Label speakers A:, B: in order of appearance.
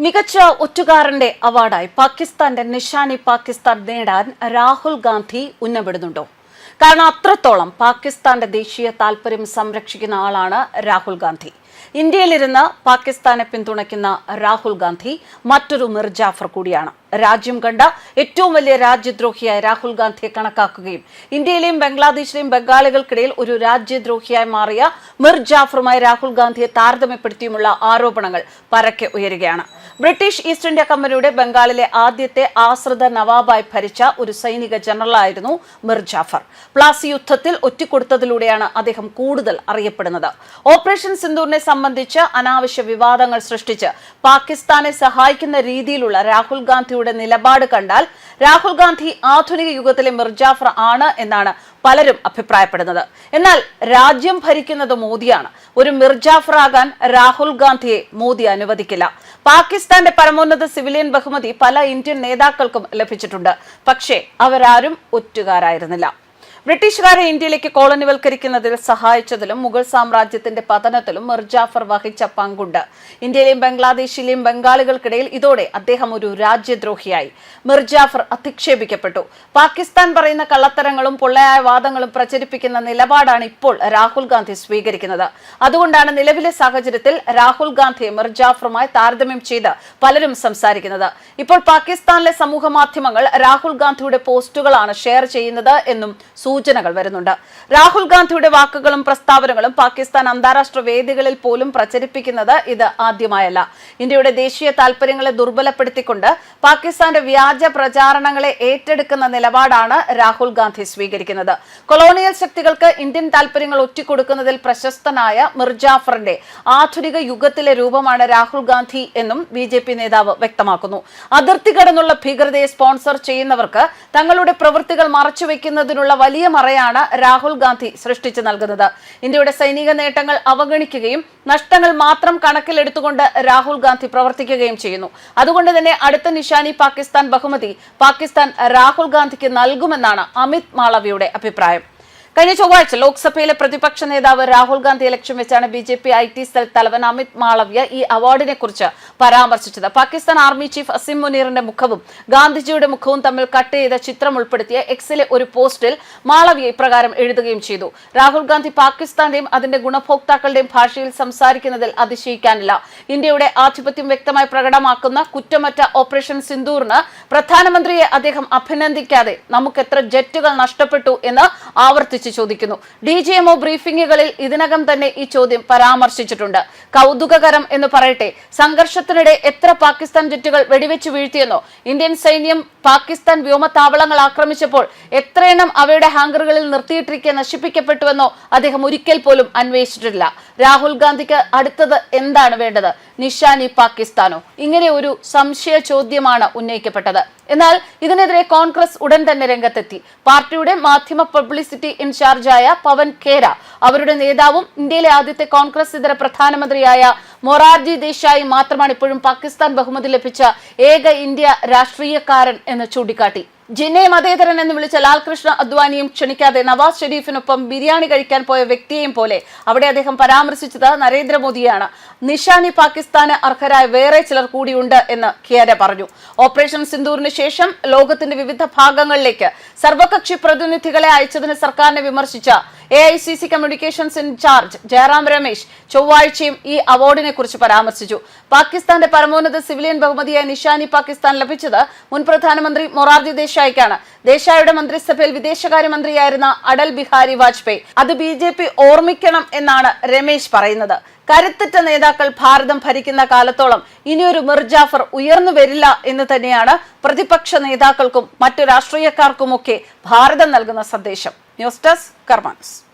A: മികച്ച ഒറ്റുകാരന്റെ അവാർഡായി പാകിസ്ഥാന്റെ നിഷാനി പാകിസ്ഥാൻ നേടാൻ രാഹുൽ ഗാന്ധി ഉന്നമിടുന്നുണ്ടോ? കാരണം അത്രത്തോളം പാകിസ്ഥാന്റെ ദേശീയ താൽപര്യം സംരക്ഷിക്കുന്ന ആളാണ് രാഹുൽ ഗാന്ധി. ഇന്ത്യയിലിരുന്ന് പാകിസ്ഥാനെ പിന്തുണയ്ക്കുന്ന രാഹുൽ ഗാന്ധി മറ്റൊരു മിർ ജാഫർ കൂടിയാണ്. രാജ്യം കണ്ട ഏറ്റവും വലിയ രാജ്യദ്രോഹിയായ രാഹുൽ ഗാന്ധിയെ കണക്കാക്കുകയും ഇന്ത്യയിലെയും ബംഗ്ലാദേശിലെയും ബംഗാളികൾക്കിടയിൽ ഒരു രാജ്യദ്രോഹിയായി മാറിയ മിർ ജാഫറുമായി രാഹുൽ ഗാന്ധിയെ താരതമ്യപ്പെടുത്തിയുമുള്ള ആരോപണങ്ങൾ പരക്കെ ഉയരുകയാണ്. ബ്രിട്ടീഷ് ഈസ്റ്റ് ഇന്ത്യ കമ്പനിയുടെ ബംഗാളിലെ ആദ്യത്തെ ആശ്രിത നവാബായി ഭരിച്ച ഒരു സൈനിക ജനറലായിരുന്നു മിർ ജാഫർ. പ്ലാസി യുദ്ധത്തിൽ ഒറ്റിക്കൊടുത്തതിലൂടെയാണ് അദ്ദേഹം കൂടുതൽ അറിയപ്പെടുന്നത്. ഓപ്പറേഷൻ സിന്ദൂറിനെ സംബന്ധിച്ച് അനാവശ്യ വിവാദങ്ങൾ സൃഷ്ടിച്ച് പാകിസ്ഥാനെ സഹായിക്കുന്ന രീതിയിലുള്ള രാഹുൽ ഗാന്ധിയുടെ നിലപാട് കണ്ടാൽ രാഹുൽ ഗാന്ധി ആധുനിക യുഗത്തിലെ മിർ ജാഫർ ആണ് എന്നാണ് പലരും അഭിപ്രായപ്പെടുന്നത്. എന്നാൽ രാജ്യം ഭരിക്കുന്നത് മോദിയാണ്. ഒരു മിർ ജാഫർ ആകാൻ രാഹുൽ ഗാന്ധിയെ മോദി അനുവദിക്കില്ല. പാകിസ്ഥാന്റെ പരമോന്നത സിവിലിയൻ ബഹുമതി പല ഇന്ത്യൻ നേതാക്കൾക്കും ലഭിച്ചിട്ടുണ്ട്. പക്ഷേ അവരാരും ഒറ്റുകാരായിരുന്നില്ല. ബ്രിട്ടീഷുകാരെ ഇന്ത്യയിലേക്ക് കോളനിവൽക്കരിക്കുന്നതിൽ സഹായിച്ചതിലും മുഗൾ സാമ്രാജ്യത്തിന്റെ പതനത്തിലും മിർ ജാഫർ വഹിച്ച പങ്കുണ്ട്. ഇന്ത്യയിലെയും ബംഗ്ലാദേശിലെയും ബംഗാളികൾക്കിടയിൽ ഇതോടെ അദ്ദേഹം ഒരു രാജ്യദ്രോഹിയായി. മിർ ജാഫർ അധിക്ഷേപിക്കപ്പെട്ടു. പാകിസ്ഥാൻ പറയുന്ന കള്ളത്തരങ്ങളും പൊള്ളയായ വാദങ്ങളും പ്രചരിപ്പിക്കുന്ന നിലപാടാണ് ഇപ്പോൾ രാഹുൽ ഗാന്ധി സ്വീകരിക്കുന്നത്. അതുകൊണ്ടാണ് നിലവിലെ സാഹചര്യത്തിൽ രാഹുൽ ഗാന്ധിയെ മിർ ജാഫറുമായി താരതമ്യം ചെയ്ത് പലരും സംസാരിക്കുന്നത്. ഇപ്പോൾ പാകിസ്ഥാനിലെ സമൂഹ മാധ്യമങ്ങൾ രാഹുൽ ഗാന്ധിയുടെ പോസ്റ്റുകളാണ് ഷെയർ ചെയ്യുന്നത് എന്നും സൂചനകൾ വരുന്നുണ്ട്. രാഹുൽ ഗാന്ധിയുടെ വാക്കുകളും പ്രസ്താവനകളും പാകിസ്ഥാൻ അന്താരാഷ്ട്ര വേദികളിൽ പോലും പ്രചരിപ്പിക്കുന്നത് ഇത് ആദ്യമായല്ല. ഇന്ത്യയുടെ ദേശീയ താൽപര്യങ്ങളെ ദുർബലപ്പെടുത്തിക്കൊണ്ട് പാകിസ്ഥാന്റെ വ്യാജ പ്രചാരണങ്ങളെ ഏറ്റെടുക്കുന്ന നിലപാടാണ് രാഹുൽ ഗാന്ധി സ്വീകരിക്കുന്നത്. കൊളോണിയൽ ശക്തികൾക്ക് ഇന്ത്യൻ താൽപര്യങ്ങൾ ഒറ്റിക്കൊടുക്കുന്നതിൽ പ്രശസ്തനായ മിർ ജാഫറിന്റെ ആധുനിക യുഗത്തിലെ രൂപമാണ് രാഹുൽ ഗാന്ധി എന്നും BJP നേതാവ് വ്യക്തമാക്കുന്നു. അതിർത്തി കടന്നുള്ള ഭീകരതയെ സ്പോൺസർ ചെയ്യുന്നവർക്ക് തങ്ങളുടെ പ്രവൃത്തികൾ മറച്ചുവെക്കുന്നതിനുള്ള വലിയ മറയാണ് രാഹുൽ ഗാന്ധി സൃഷ്ടിച്ചു നൽകുന്നത്. ഇന്ത്യയുടെ സൈനിക നേട്ടങ്ങൾ അവഗണിക്കുകയും നഷ്ടങ്ങൾ മാത്രം കണക്കിലെടുത്തുകൊണ്ട് രാഹുൽ ഗാന്ധി പ്രവർത്തിക്കുകയും ചെയ്യുന്നു. അതുകൊണ്ട് തന്നെ അടുത്ത നിഷാനി പാകിസ്ഥാൻ ബഹുമതി പാകിസ്ഥാൻ രാഹുൽ ഗാന്ധിക്ക് നൽകുമെന്നാണ് അമിത് മാളവ്യയുടെ അഭിപ്രായം. കഴിഞ്ഞ ചൊവ്വാഴ്ച ലോക്സഭയിലെ പ്രതിപക്ഷ നേതാവ് രാഹുൽ ഗാന്ധിയെ ലക്ഷ്യം വെച്ചാണ് BJP IT സെൽ തലവൻ അമിത് മാളവ്യ ഈ അവാർഡിനെ കുറിച്ച് പരാമർശിച്ചത്. പാകിസ്ഥാൻ ആർമി ചീഫ് അസിം മുനീറിന്റെ മുഖവും ഗാന്ധിജിയുടെ മുഖവും തമ്മിൽ കട്ട് ചെയ്ത ചിത്രം ഉൾപ്പെടുത്തിയ എക്സിലെ ഒരു പോസ്റ്റിൽ മാളവ്യ ഇപ്രകാരം എഴുതുകയും ചെയ്തു. രാഹുൽ ഗാന്ധി പാകിസ്ഥാന്റെയും അതിന്റെ ഗുണഭോക്താക്കളുടെയും ഭാഷയിൽ സംസാരിക്കുന്നതിൽ അതിശയിക്കാനില്ല. ഇന്ത്യയുടെ ആധിപത്യം വ്യക്തമായി പ്രകടമാക്കുന്ന കുറ്റമറ്റ ഓപ്പറേഷൻ സിന്ദൂറിന് പ്രധാനമന്ത്രിയെ അദ്ദേഹം അഭിനന്ദിക്കാതെ നമുക്ക് എത്ര ജെറ്റുകൾ നഷ്ടപ്പെട്ടു എന്ന് ആവർത്തിച്ചു ചോദിക്കുന്നു. DGMO ബ്രീഫിംഗുകളിൽ ഇതിനകം തന്നെ ഈ ചോദ്യം പരാമർശിച്ചിട്ടുണ്ട്. കൗതുകകരം എന്ന് പറയട്ടെ, സംഘർഷത്തിനിടെ എത്ര പാകിസ്ഥാൻ ജെറ്റുകൾ വെടിവെച്ച് വീഴ്ത്തിയെന്നോ, ഇന്ത്യൻ സൈന്യം പാകിസ്ഥാൻ വ്യോമതാവളങ്ങൾ ആക്രമിച്ചപ്പോൾ എത്രയെണ്ണം അവയുടെ ഹാങ്കറുകളിൽ നിർത്തിയിട്ടിരിക്കെ നശിപ്പിക്കപ്പെട്ടുവെന്നോ അദ്ദേഹം ഒരിക്കൽ പോലും അന്വേഷിച്ചിട്ടില്ല. രാഹുൽ ഗാന്ധിക്ക് അടുത്തത് എന്താണ് വേണ്ടത്? നിഷാനി പാകിസ്ഥാനോ? ഇങ്ങനെ ഒരു സംശയ ചോദ്യമാണ് ഉന്നയിക്കപ്പെട്ടത്. എന്നാൽ ഇതിനെതിരെ കോൺഗ്രസ് ഉടൻ തന്നെ രംഗത്തെത്തി. പാർട്ടിയുടെ മാധ്യമ പബ്ലിസിറ്റി ഇൻചാർജായ പവൻ ഖേര, അവരുടെ നേതാവും ഇന്ത്യയിലെ ആദ്യത്തെ കോൺഗ്രസ് ഇതര പ്രധാനമന്ത്രിയായ മൊറാർജി ദേശായി മാത്രമാണ് ഇപ്പോഴും പാകിസ്ഥാൻ ബഹുമതി ലഭിച്ച ഏക ഇന്ത്യ രാഷ്ട്രീയക്കാരൻ എന്ന് ചൂണ്ടിക്കാട്ടി. ജിന്നെ മതേതരൻ എന്ന് വിളിച്ച ലാൽകൃഷ്ണ അദ്വാനിയും ക്ഷണിക്കാതെ നവാസ് ഷെരീഫിനൊപ്പം ബിരിയാണി കഴിക്കാൻ പോയ വ്യക്തിയെയും പോലെ അവിടെ അദ്ദേഹം പരാമർശിച്ചത് നരേന്ദ്രമോദിയാണ്. നിഷാനി പാകിസ്ഥാന് അർഹരായ വേറെ ചിലർ കൂടിയുണ്ട് എന്ന് ഖേര പറഞ്ഞു. ഓപ്പറേഷൻ സിന്ദൂറിന് ശേഷം ലോകത്തിന്റെ വിവിധ ഭാഗങ്ങളിലേക്ക് സർവകക്ഷി പ്രതിനിധികളെ അയച്ചതിന് സർക്കാരിനെ വിമർശിച്ച AICC communications incharge Jairam Ramesh ചൊവ്വാഴ്ചയും ഈ അവാർഡിനെ കുറിച്ച് പരാമർശിച്ചു. പാകിസ്ഥാന്റെ പരമോന്നത സിവിലിയൻ ബഹുമതിയായ നിഷാനി പാകിസ്ഥാൻ ലഭിച്ചത് മുൻ പ്രധാനമന്ത്രി മൊറാർജി ദേശായിക്കാണ്. ദേശായിയുടെ മന്ത്രിസഭയിൽ വിദേശകാര്യമന്ത്രിയായിരുന്ന അടൽ ബിഹാരി വാജ്പേയി. അത് BJP ഓർമ്മിക്കണം എന്നാണ് രമേശ് പറയുന്നത്. കരുത്തുറ്റ നേതാക്കൾ ഭാരതം ഭരിക്കുന്ന കാലത്തോളം ഇനിയൊരു മിർ ജാഫർ ഉയർന്നു വരില്ല എന്ന് തന്നെയാണ് പ്രതിപക്ഷ നേതാക്കൾക്കും മറ്റു രാഷ്ട്രീയക്കാർക്കുമൊക്കെ ഭാരതം നൽകുന്ന സന്ദേശം. News desk കർമാനസ്.